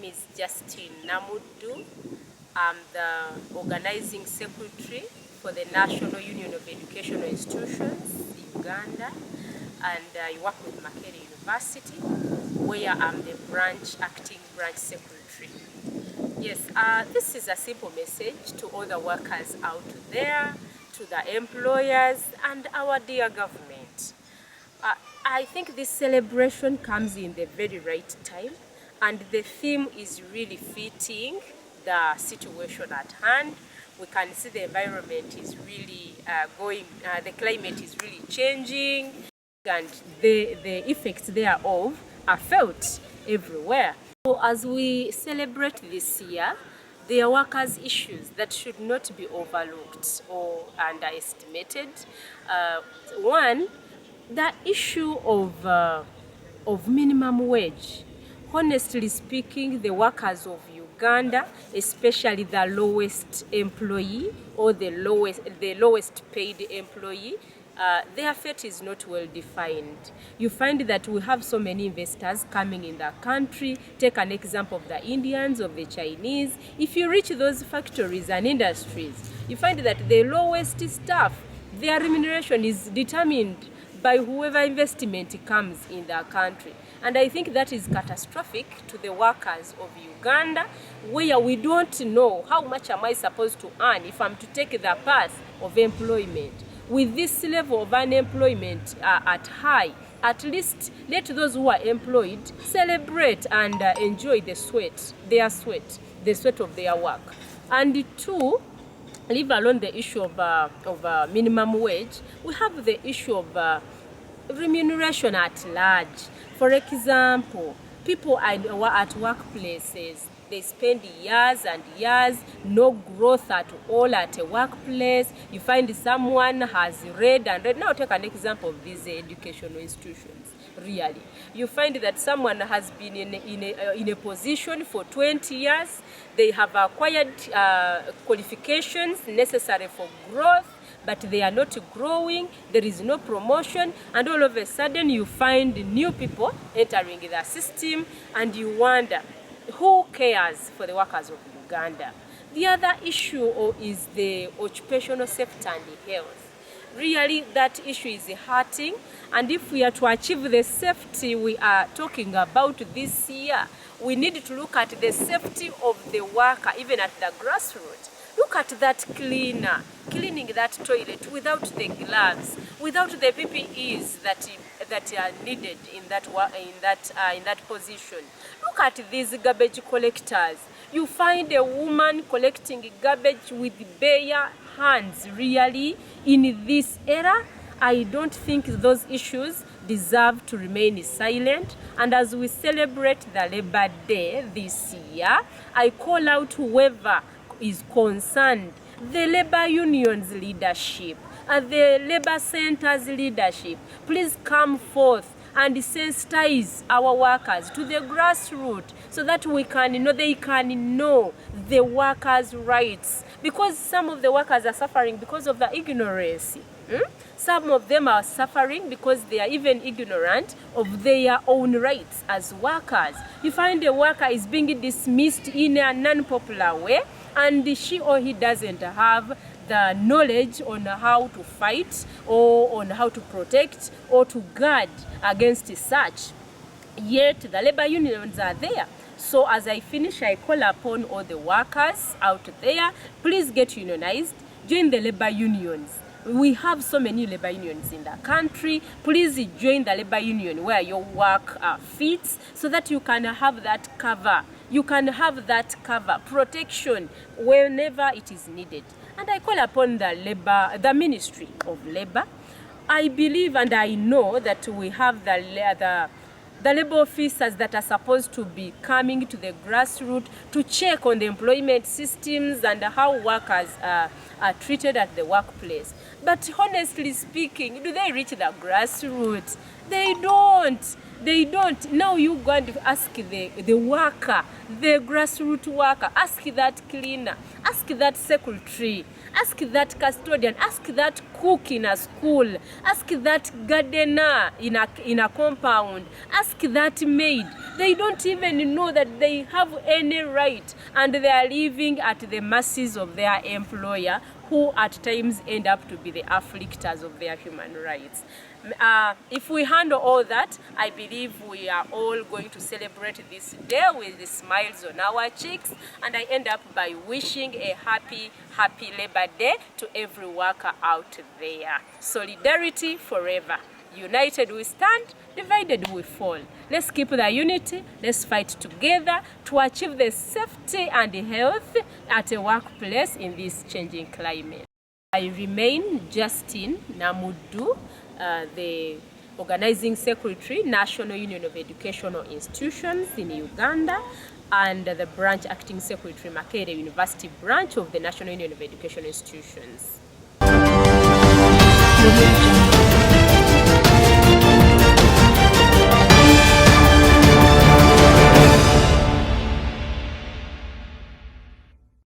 name is Justine Namudu. I'm the organizing secretary for the National Union of Educational Institutions, Uganda, and I work with Makerere University, where I'm the acting branch secretary. Yes, this is a simple message to all the workers out there, to the employers, and our dear government. I think this celebration comes in the very right time, and the theme is really fitting the situation at hand. We can see the environment is really the climate is really changing, and the effects thereof are felt everywhere. So as we celebrate this year, there are workers' issues that should not be overlooked or underestimated. One, the issue of minimum wage. Honestly speaking, the workers of Uganda, especially the lowest employee or the lowest paid employee, their fate is not well defined. You find that we have so many investors coming in the country. Take an example of the Indians, of the Chinese. If you reach those factories and industries, you find that the lowest staff, their remuneration is determined by whoever investment comes in the country. And I think that is catastrophic to the workers of Uganda, where we don't know how much am I supposed to earn if I'm to take the path of employment. With this level of unemployment at high, at least let those who are employed celebrate and enjoy the sweat of their work. And two, leave alone the issue of minimum wage, we have the issue of remuneration at large. For example, people at workplaces, they spend years and years, no growth at all at a workplace. You find someone has read and read. Now take an example of these educational institutions. Really, you find that someone has been in a position for 20 years. They have acquired qualifications necessary for growth, but they are not growing. There is no promotion, and all of a sudden you find new people entering the system, and you wonder, who cares for the workers of Uganda? The other issue is the occupational safety and health. Really, that issue is hurting, and if we are to achieve the safety we are talking about this year, we need to look at the safety of the worker, even at the grassroots. Look at that cleaner cleaning that toilet without the gloves, without the PPEs that are needed in that position. Look at these garbage collectors. You find a woman collecting garbage with bare hands. Really, in this era, I don't think those issues deserve to remain silent. And as we celebrate the Labor Day this year, I call out whoever is concerned, the labor union's leadership, the labor center's leadership, please come forth and sensitize our workers to the grassroots so that they can know the workers' rights. Because some of the workers are suffering because of the ignorance. Some of them are suffering because they are even ignorant of their own rights as workers. You find a worker is being dismissed in a non-popular way, and she or he doesn't have the knowledge on how to fight or on how to protect or to guard against such. Yet the labor unions are there. So as I finish, I call upon all the workers out there, please get unionized, join the labor unions. We have so many labor unions in the country. Please join the labor union where your work fits, so that you can have that cover. You can have that cover protection whenever it is needed. And I call upon the Ministry of Labor. I believe and I know that we have the labor officers that are supposed to be coming to the grassroots to check on the employment systems and how workers are treated at the workplace. But honestly speaking, do they reach the grassroots? They don't. They don't. Now you go and ask the worker, the grassroots worker, ask that cleaner, ask that secretary, ask that custodian, ask that cook in a school, ask that gardener in a compound, ask that maid. They don't even know that they have any right, and they are living at the mercies of their employer, who at times end up to be the afflictors of their human rights. If we handle all that, I believe we are all going to celebrate this day with the smiles on our cheeks, and I end up by wishing a happy Labor Day to every worker out there. Solidarity forever. United we stand, divided we fall. Let's keep the unity, let's fight together to achieve the safety and health at a workplace in this changing climate. I remain Justine Namudu, the Organizing Secretary, National Union of Educational Institutions in Uganda, and the Branch Acting Secretary, Makerere University Branch of the National Union of Educational Institutions.